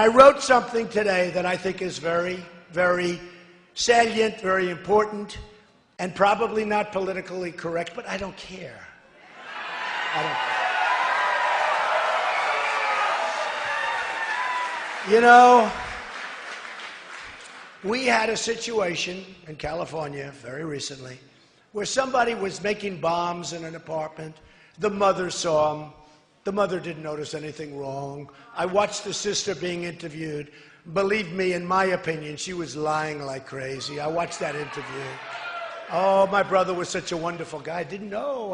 I wrote something today that I think is very, very salient, very important, and probably not politically correct, but I don't care. I don't care. You know, we had a situation in California very recently where somebody was making bombs in an apartment. The mother saw him. The mother didn't notice anything wrong. I watched the sister being interviewed. Believe me, in my opinion, she was lying like crazy. I watched that interview. Oh, my brother was such a wonderful guy. I didn't know.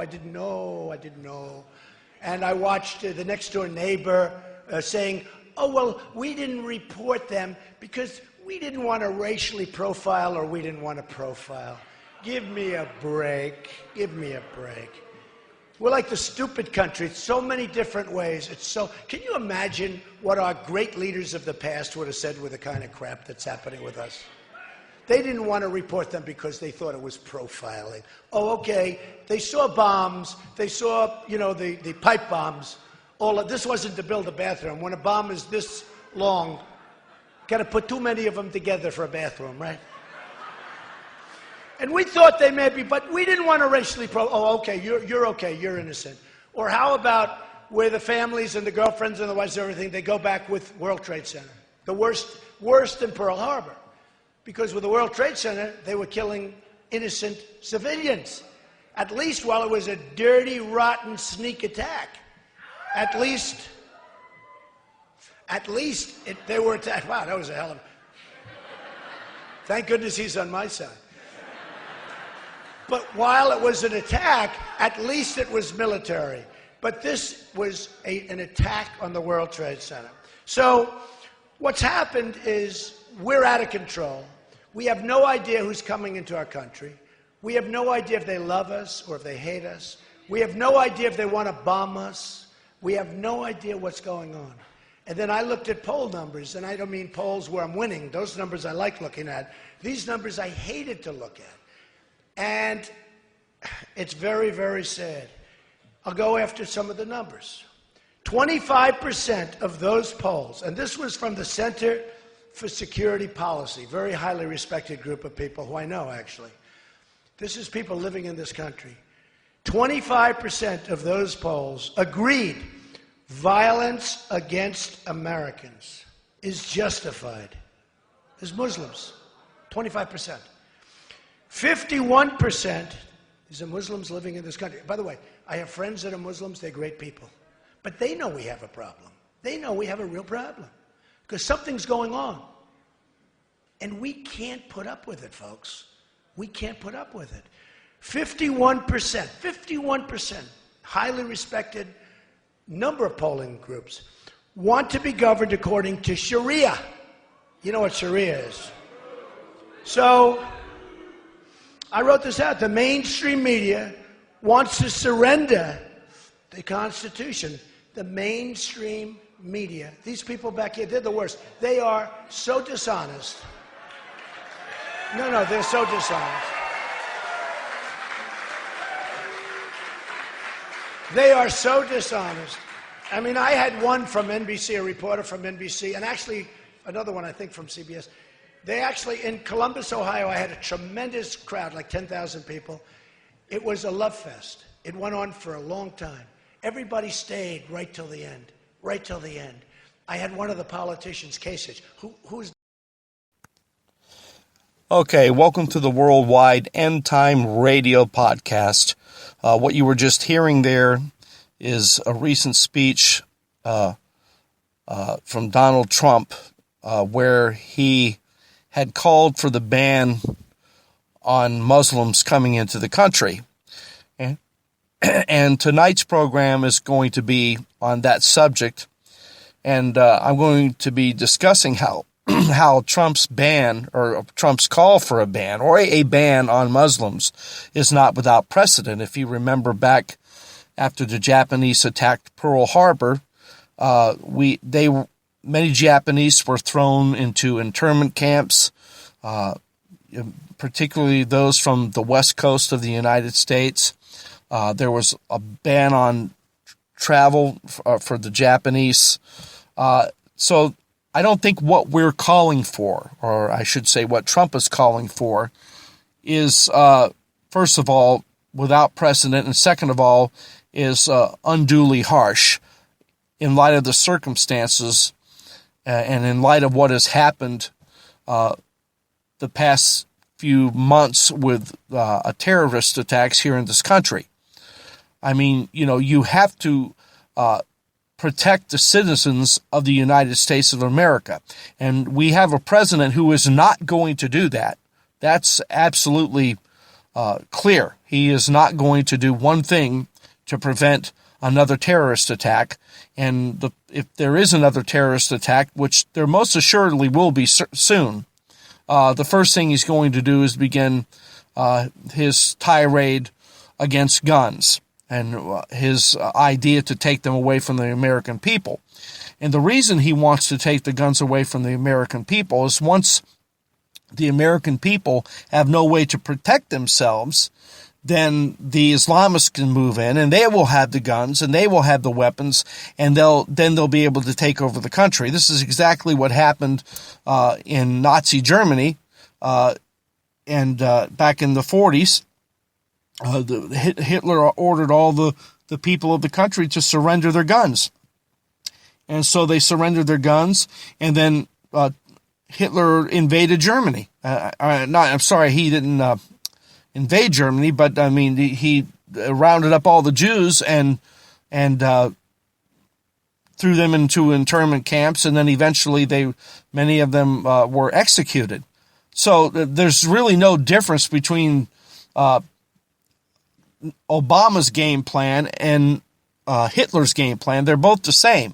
And I watched the next door neighbor saying, oh, well, we didn't report them because we didn't want to racially profile or we didn't want to profile. Give me a break. Give me a break. We're like the stupid country. It's so many different ways. Can you imagine what our great leaders of the past would have said with the kind of crap that's happening with us? They didn't want to report them because they thought it was profiling. Oh, okay, they saw bombs. They saw, the pipe bombs. This wasn't to build a bathroom. When a bomb is this long, got to put too many of them together for a bathroom, right? And we thought they may be, but we didn't want to racially okay, you're okay, you're innocent. Or how about where the families and the girlfriends and the wives and everything, they go back with World Trade Center. The worst in Pearl Harbor. Because with the World Trade Center, they were killing innocent civilians. At least while it was a dirty, rotten, sneak attack. At least they were attacked. Wow, that was a hell of a... Thank goodness he's on my side. But while it was an attack, at least it was military. But this was an attack on the World Trade Center. So what's happened is we're out of control. We have no idea who's coming into our country. We have no idea if they love us or if they hate us. We have no idea if they want to bomb us. We have no idea what's going on. And then I looked at poll numbers, and I don't mean polls where I'm winning. Those numbers I like looking at. These numbers I hated to look at. And it's very, very sad. I'll go after some of the numbers. 25% of those polls, and this was from the Center for Security Policy, very highly respected group of people who I know, actually. This is people living in this country. 25% of those polls agreed violence against Americans is justified. As Muslims, 25%. 51%, these are Muslims living in this country. By the way, I have friends that are Muslims, they're great people. But they know we have a problem. They know we have a real problem. Because something's going on. And we can't put up with it, folks. We can't put up with it. 51%, highly respected number of polling groups, want to be governed according to Sharia. You know what Sharia is. So, I wrote this out. The mainstream media wants to surrender the Constitution. The mainstream media. These people back here, they're the worst. They are so dishonest. No, they're so dishonest. They are so dishonest. I mean, I had one from NBC, a reporter from NBC, and actually another one, I think, from CBS. They actually, in Columbus, Ohio, I had a tremendous crowd, like 10,000 people. It was a love fest. It went on for a long time. Everybody stayed right till the end. Right till the end. I had one of the politicians, Kasich, who's... Okay, welcome to the worldwide Endtime radio podcast. What you were just hearing there is a recent speech from Donald Trump where he had called for the ban on Muslims coming into the country. And tonight's program is going to be on that subject. And I'm going to be discussing how Trump's ban, or Trump's call for a ban, or a ban on Muslims is not without precedent. If you remember back after the Japanese attacked Pearl Harbor, many Japanese were thrown into internment camps, particularly those from the west coast of the United States. There was a ban on travel for the Japanese. So I don't think what we're calling for, or I should say what Trump is calling for, is, first of all, without precedent, and second of all, is unduly harsh in light of the circumstances and in light of what has happened the past few months with terrorist attacks here in this country. I mean, you have to protect the citizens of the United States of America. And we have a president who is not going to do that. That's absolutely clear. He is not going to do one thing to prevent another terrorist attack. And if there is another terrorist attack, which there most assuredly will be soon, the first thing he's going to do is begin his tirade against guns and his idea to take them away from the American people. And the reason he wants to take the guns away from the American people is once the American people have no way to protect themselves, then the Islamists can move in and they will have the guns and they will have the weapons, and they'll be able to take over the country. This is exactly what happened in Nazi Germany and back in the 40s. Hitler ordered all the people of the country to surrender their guns. And so they surrendered their guns, and then Hitler invaded Germany. He didn't invade Germany, but I mean, he rounded up all the Jews and threw them into internment camps, and then eventually many of them were executed. So there's really no difference between Obama's game plan and Hitler's game plan. They're both the same.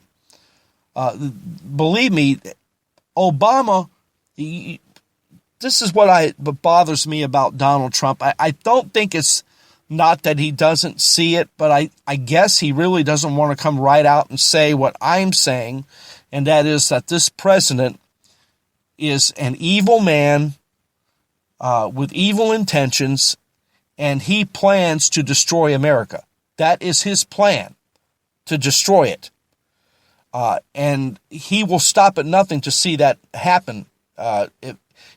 Believe me, Obama, this is what bothers me about Donald Trump. I don't think it's not that he doesn't see it, but I guess he really doesn't want to come right out and say what I'm saying, and that is that this president is an evil man with evil intentions, and he plans to destroy America. That is his plan, to destroy it. And he will stop at nothing to see that happen.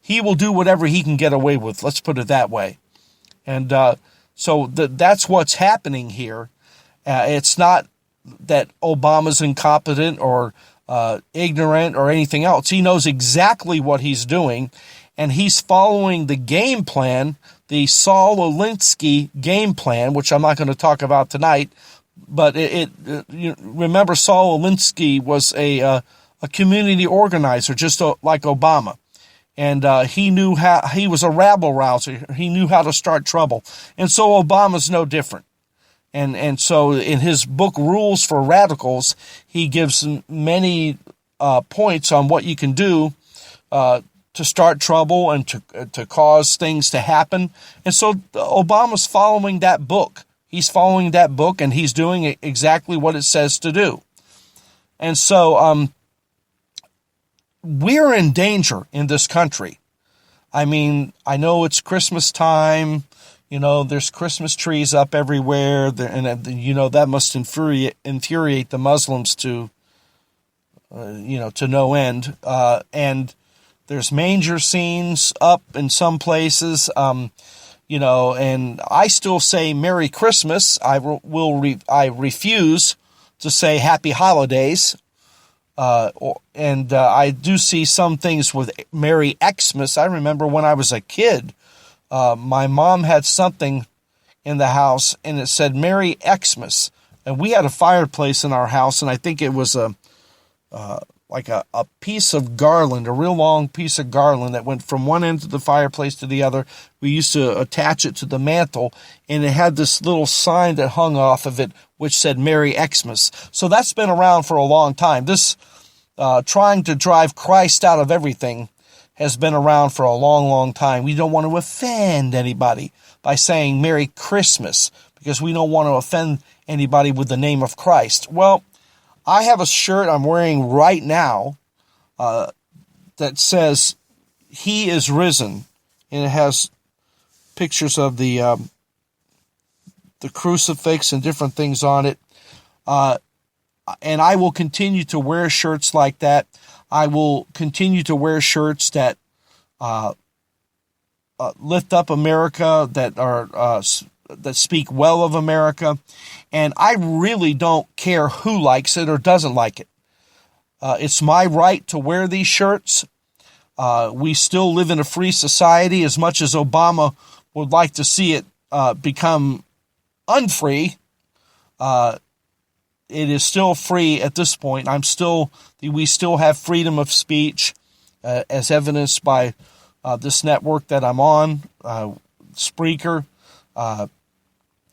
He will do whatever he can get away with, let's put it that way. And so that's what's happening here. It's not that Obama's incompetent or ignorant or anything else. He knows exactly what he's doing, and he's following the game plan, the Saul Alinsky game plan, which I'm not going to talk about tonight. But remember, Saul Alinsky was a community organizer, just like Obama. And he was a rabble rouser. He knew how to start trouble. And so Obama's no different. And so in his book, Rules for Radicals, he gives many points on what you can do to start trouble and to cause things to happen. And so Obama's following that book. He's following that book, and he's doing exactly what it says to do. And so we're in danger in this country. I mean, I know it's Christmas time. There's Christmas trees up everywhere, and that must infuriate the Muslims to no end. And there's manger scenes up in some places. And I still say Merry Christmas. I refuse to say Happy Holidays. And I do see some things with Merry Xmas. I remember when I was a kid, my mom had something in the house, and it said Merry Xmas. And we had a fireplace in our house, and I think it was like a piece of garland, a real long piece of garland that went from one end of the fireplace to the other. We used to attach it to the mantle, and it had this little sign that hung off of it, which said Merry Xmas. So that's been around for a long time. This trying to drive Christ out of everything has been around for a long, long time. We don't want to offend anybody by saying Merry Christmas because we don't want to offend anybody with the name of Christ. Well, I have a shirt I'm wearing right now that says He is risen, and it has pictures of the crucifix and different things on it. and I will continue to wear shirts like that. I will continue to wear shirts that lift up America, that are that speak well of America, and I really don't care who likes it or doesn't like it. It's my right to wear these shirts. We still live in a free society, as much as Obama would like to see it become unfree. It is still free at this point. We still have freedom of speech, as evidenced by this network that I'm on, Spreaker.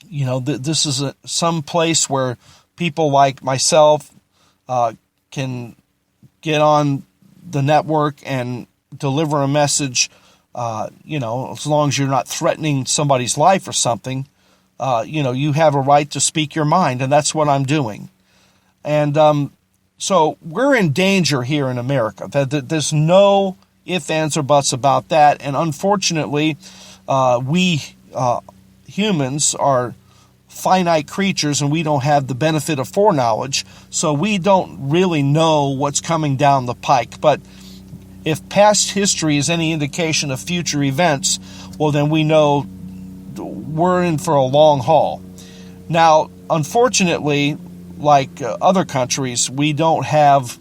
This is some place where people like myself can get on the network and deliver a message, as long as you're not threatening somebody's life or something. You have a right to speak your mind, and that's what I'm doing. And so we're in danger here in America. There's no ifs, ands, or buts about that. And unfortunately, we humans are finite creatures, and we don't have the benefit of foreknowledge, so we don't really know what's coming down the pike. But if past history is any indication of future events, well, then we know we're in for a long haul. Now, unfortunately, like other countries, we don't have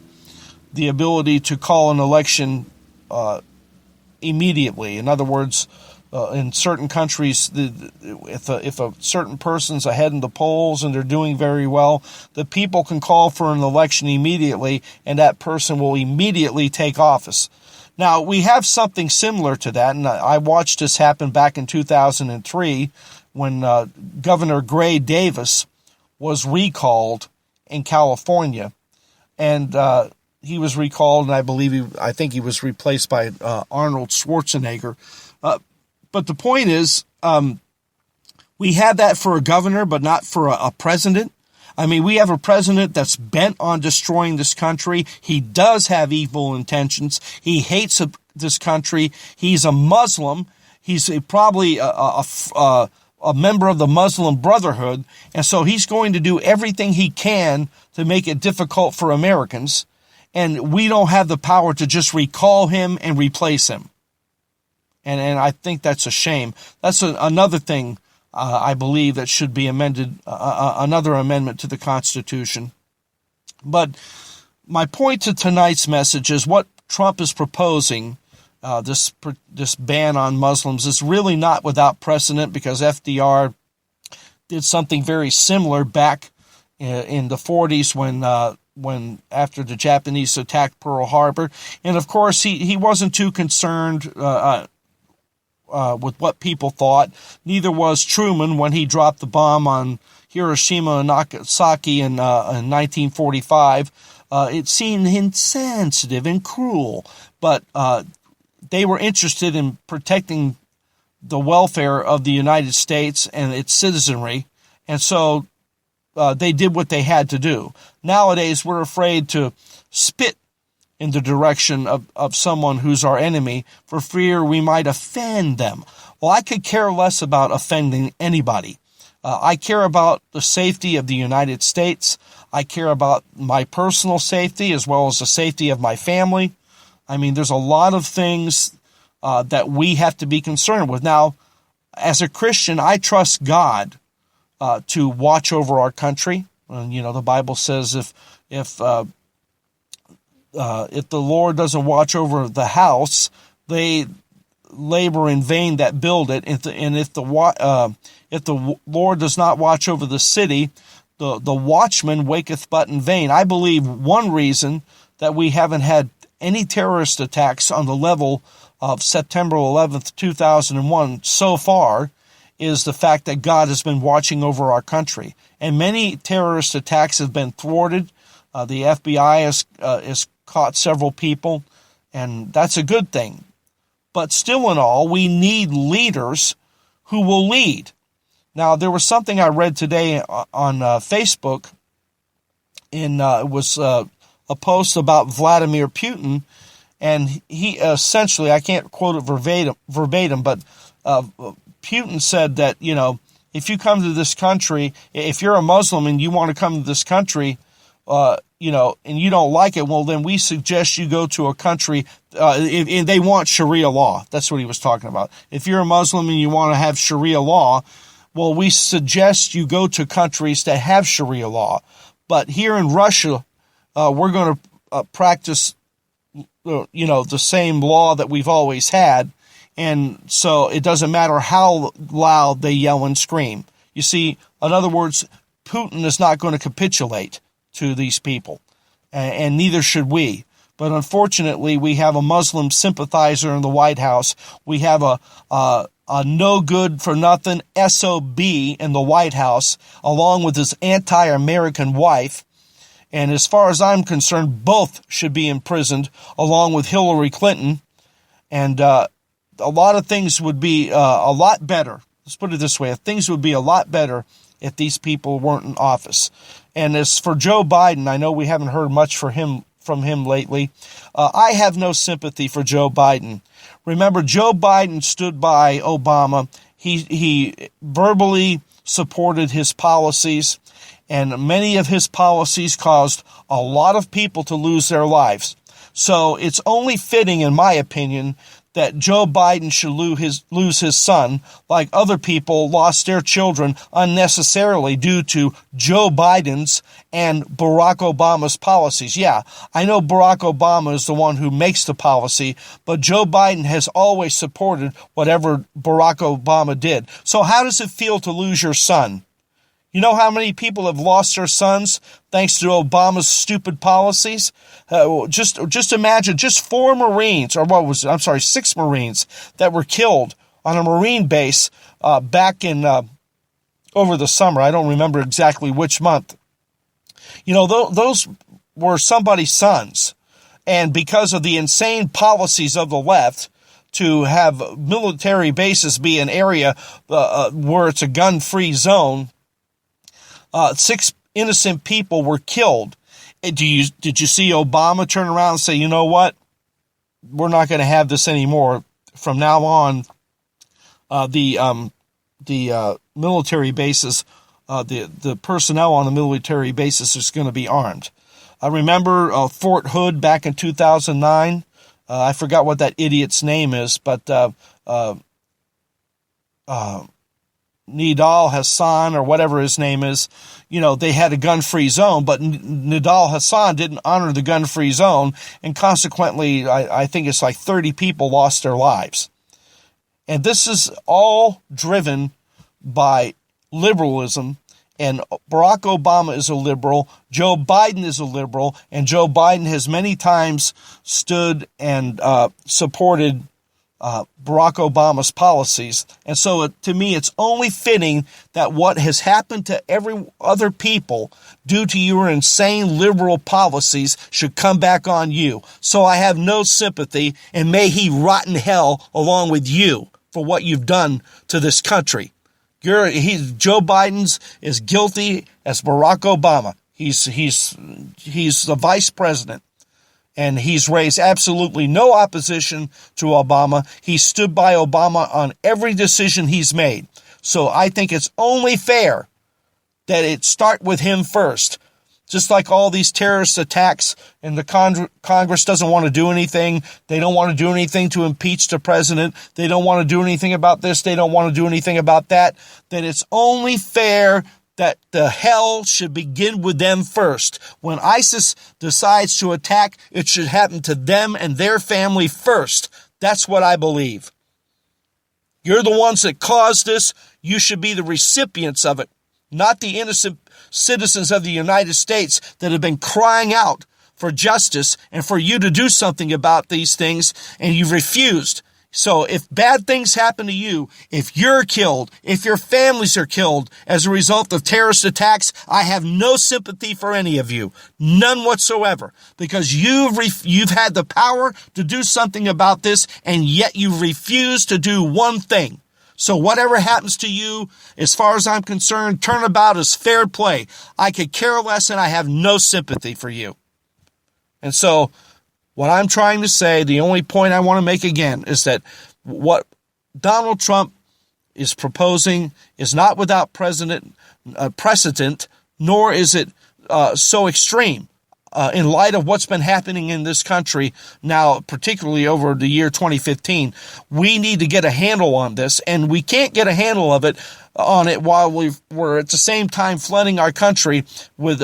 the ability to call an election immediately. In other words, in certain countries, if a certain person's ahead in the polls and they're doing very well, the people can call for an election immediately, and that person will immediately take office. Now, we have something similar to that, and I watched this happen back in 2003 when Governor Gray Davis was recalled in California, and he was recalled, and I think he was replaced by Arnold Schwarzenegger. But the point is, we had that for a governor, but not for a president. I mean, we have a president that's bent on destroying this country. He does have evil intentions. He hates this country. He's a Muslim. He's probably a member of the Muslim Brotherhood. And so he's going to do everything he can to make it difficult for Americans. And we don't have the power to just recall him and replace him. And I think that's a shame. That's another thing I believe that should be amended, another amendment to the Constitution. But my point to tonight's message is what Trump is proposing, this ban on Muslims, is really not without precedent, because FDR did something very similar back in the 40s when after the Japanese attacked Pearl Harbor. And of course, he wasn't too concerned with what people thought. Neither was Truman when he dropped the bomb on Hiroshima and Nagasaki in 1945. It seemed insensitive and cruel, but they were interested in protecting the welfare of the United States and its citizenry, and so they did what they had to do. Nowadays, we're afraid to spit in the direction of someone who's our enemy for fear we might offend them. Well, I could care less about offending anybody. I care about the safety of the United States. I care about my personal safety as well as the safety of my family. I mean, there's a lot of things that we have to be concerned with. Now, as a Christian, I trust God to watch over our country. And, the Bible says if the Lord doesn't watch over the house, they labor in vain that build it. And if the Lord does not watch over the city, the watchman waketh but in vain. I believe one reason that we haven't had any terrorist attacks on the level of September 11th, 2001 so far is the fact that God has been watching over our country. And many terrorist attacks have been thwarted. The FBI has caught several people, and that's a good thing. But still in all, we need leaders who will lead. Now, there was something I read today on Facebook, and it was a post about Vladimir Putin, and he essentially, I can't quote it verbatim, but Putin said that, if you come to this country, if you're a Muslim and you want to come to this country, and you don't like it, well, then we suggest you go to a country, and they want Sharia law. That's what he was talking about. If you're a Muslim and you want to have Sharia law, well, we suggest you go to countries that have Sharia law. But here in Russia, we're going to practice, the same law that we've always had. And so it doesn't matter how loud they yell and scream. You see, in other words, Putin is not going to capitulate to these people, and neither should we. But unfortunately, we have a Muslim sympathizer in the White House. We have a no good for nothing SOB in the White House, along with his anti-American wife. And as far as I'm concerned, both should be imprisoned, along with Hillary Clinton. And a lot of things would be a lot better. Let's put it this way. Things would be a lot better if these people weren't in office. And as for Joe Biden, I know we haven't heard much from him lately. I have no sympathy for Joe Biden. Remember, Joe Biden stood by Obama. He verbally supported his policies, and many of his policies caused a lot of people to lose their lives. So it's only fitting, in my opinion, that Joe Biden should lose his son, like other people lost their children unnecessarily due to Joe Biden's and Barack Obama's policies. Yeah, I know Barack Obama is the one who makes the policy, but Joe Biden has always supported whatever Barack Obama did. So how does it feel to lose your son? You know how many people have lost their sons thanks to Obama's stupid policies? Just imagine, just 6 Marines that were killed on a Marine base back in over the summer. I don't remember exactly which month. Those were somebody's sons. And because of the insane policies of the left to have military bases be an area where it's a gun-free zone, 6 innocent people were killed. Did you see Obama turn around and say, you know what? We're not going to have this anymore. From now on, the military bases, the personnel on the military bases is going to be armed. I remember Fort Hood back in 2009. I forgot what that idiot's name is, but Nidal Hassan or whatever his name is, they had a gun-free zone, but Nidal Hassan didn't honor the gun-free zone, and consequently, I think it's like 30 people lost their lives. And this is all driven by liberalism, and Barack Obama is a liberal, Joe Biden is a liberal, and Joe Biden has many times stood and supported Barack Obama's policies. And so to me, it's only fitting that what has happened to every other people due to your insane liberal policies should come back on you. So I have no sympathy, and may he rot in hell along with you for what you've done to this country. Joe Biden's as guilty as Barack Obama. He's the vice president. And he's raised absolutely no opposition to Obama. He stood by Obama on every decision he's made. So I think it's only fair that it start with him first. Just like all these terrorist attacks, and the Congress doesn't want to do anything. They don't want to do anything to impeach the president. They don't want to do anything about this. They don't want to do anything about that. That it's only fair that the hell should begin with them first. When ISIS decides to attack, it should happen to them and their family first. That's what I believe. You're the ones that caused this. You should be the recipients of it, not the innocent citizens of the United States that have been crying out for justice and for you to do something about these things, and you've refused. So if bad things happen to you, if you're killed, if your families are killed as a result of terrorist attacks, I have no sympathy for any of you. None whatsoever. Because you've had the power to do something about this, and yet you refuse to do one thing. So whatever happens to you, as far as I'm concerned, turnabout is fair play. I could care less, and I have no sympathy for you. And so what I'm trying to say, the only point I want to make again, is that what Donald Trump is proposing is not without precedent, nor is it so extreme. In light of what's been happening in this country now, particularly over the year 2015, we need to get a handle on this, and we can't get a handle on it while we're at the same time flooding our country with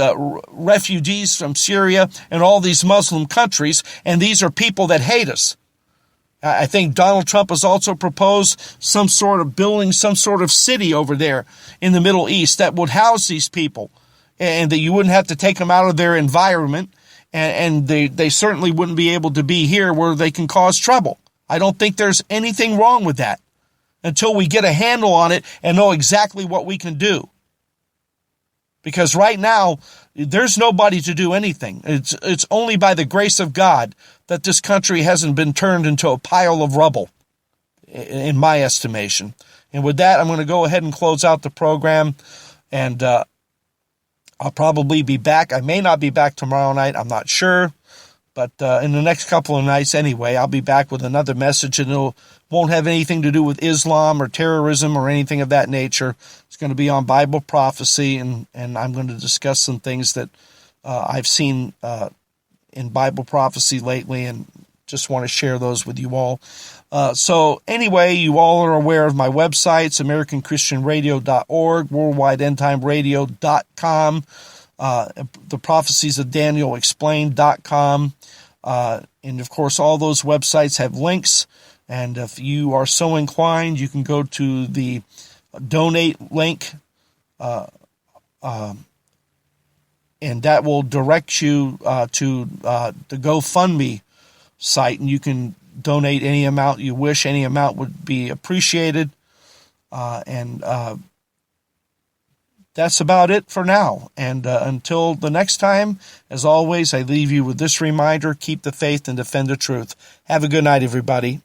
refugees from Syria and all these Muslim countries, and these are people that hate us. I think Donald Trump has also proposed some sort of building, some sort of city over there in the Middle East that would house these people, and that you wouldn't have to take them out of their environment, and they certainly wouldn't be able to be here where they can cause trouble. I don't think there's anything wrong with that until we get a handle on it and know exactly what we can do. Because right now, there's nobody to do anything. It's only by the grace of God that this country hasn't been turned into a pile of rubble, in my estimation. And with that, I'm going to go ahead and close out the program, and I'll probably be back. I may not be back tomorrow night. I'm not sure. But in the next couple of nights anyway, I'll be back with another message, and it won't have anything to do with Islam or terrorism or anything of that nature. It's going to be on Bible prophecy, and I'm going to discuss some things that I've seen in Bible prophecy lately, and just want to share those with you all. So anyway, you all are aware of my websites, AmericanChristianRadio.org, WorldwideEndTimeRadio.com, the Prophecies of Daniel Explained.com, and of course all those websites have links, and if you are so inclined, you can go to the donate link, and that will direct you to the GoFundMe site, and you can donate any amount you wish. Any amount would be appreciated. And that's about it for now. And until the next time, as always, I leave you with this reminder: keep the faith and defend the truth. Have a good night, everybody.